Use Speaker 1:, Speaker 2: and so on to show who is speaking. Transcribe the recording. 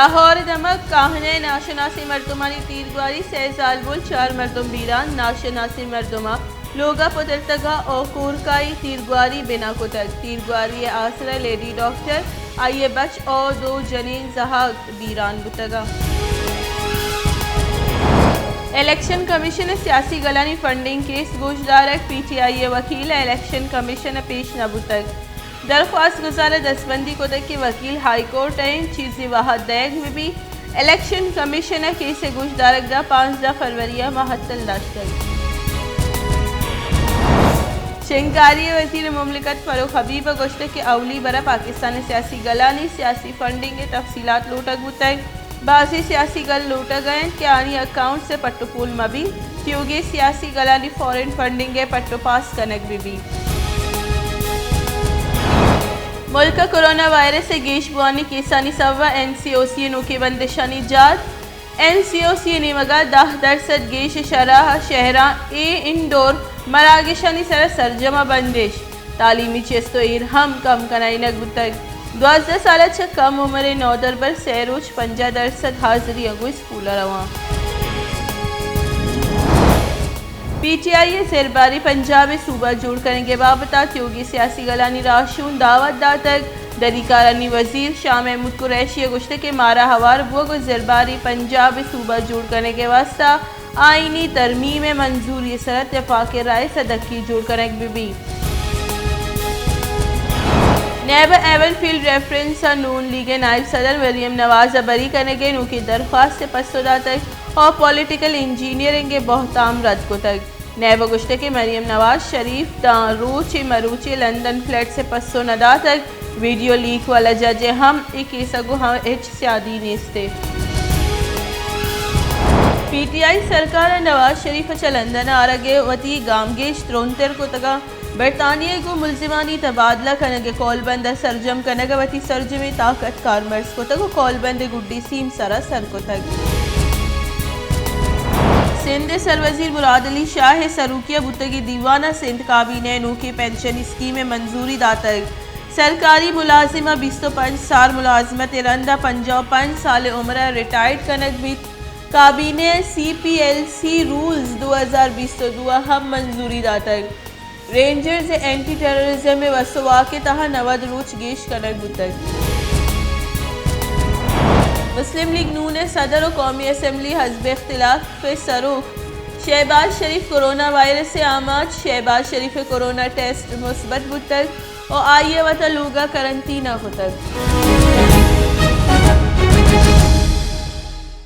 Speaker 1: Lahore دمک Kahne ناشناسی مردمانی تیرگواری 3 سال بول 4 مردم بیران ناشناسی مردمہ لوگا پترتگا او کورکائی تیرگواری بنا کتک تیرگواری آسرا لیڈی ڈاکٹر آئیے بچ او 2 جنین زہاگ بیران بتگا الیکشن کمیشن سیاسی گلانی فنڈنگ کیس گوشدارک پی ٹی آئی وکیل الیکشن کمیشن پیش نبوتک درخواست گزار دستبندی کو تک کہ وکیل ہائی کورٹ چیزی واحد دیگ میں بھی الیکشن کمیشن کیس گوشدارک دا 15 فروری محتل داشتک شنکاری وزیر مملکت فاروق حبیب گوشت کے اولی برا پاکستان سیاسی گلانی سیاسی فنڈنگ کے تفصیلات لوٹک بتک بعضی سیاسی گل لوٹا گئے کہ آنی اکاؤنٹ سے پٹو پول مبی کیونکہ سیاسی گلانی فورن فنڈنگ کے پٹو پاس کنک بھی ملک کرونا وائرس سے گیش بوانی کیسانی سوا این سی او سی نوکی بندشانی جات این سی او سی نیمگا 10% گیش شرح شہران انڈور مراگشانی سر سرجمہ بندش تعلیمی چیستو ایرہم کم کنائنک بتک 12 سالہ چھ کم عمر نودر بر سیروچ 50% حاضری اگو اسکول روان پی ٹی آئی زیرباری پنجاب صوبہ جوڑ کرنے کے بابتا تیوگی سیاسی گلانی راشون دعوت داتک دریکارانی وزیر شاہ محمود قریشی گوشت کے مارا ہوار بوگو زیرباری پنجاب صوبہ جوڑ کرنے کے واسطہ آئینی ترمیم منظوری سر اتفاق رائے صدقی جوڑ کرنے بھی نیب ایون فیلڈ ریفرنس نون لیگ نائب صدر مریم نواز بری کرنے کے نو کی درخواست سے پسودا تک اور پولیٹیکل انجینئرنگ کے بہتام رد کو تک نیب گوشت کے مریم نواز شریف دان روچی مروچی لندن فلیٹ سے پسو ندا تک ویڈیو لیک والا ججے ہم ایک سگو ہم ایچ سیادی نیستے پی ٹی آئی سرکار نواز شریف چا لندن آرگے وطی گامگیش ترونتر کو تگا برطانیہ کو ملزمانی تبادلہ کنگے کول بند سرجم کنگا وطی سرجمی طاقت کارمرز کو تگو کول بند گڈی سیم سرا سر کو تگ سندھ سروزیر مراد علی شاہ سروکیہ بتگی دیوانہ سندھ کابینہ نو کی پینشن اسکیم منظوری داتک سرکاری ملازمہ 25 سال ملازمت رندہ 55 سال عمرہ ریٹائرڈ کنک بھی کابینہ سی پی ایل سی رولز 2022 ہم منظوری داتک رینجرز اینٹی ٹیررزم میں وسوا کے تہا 90 روچ گیش کنک بتک مسلم لیگ نون صدر و قومی اسمبلی حزب اختلاف سروخ شہباز شریف کرونا وائرس سے آماد شہباز شریف کرونا ٹیسٹ مثبت بتک اور آئیے وطا لوگا کرنٹینہ کو تک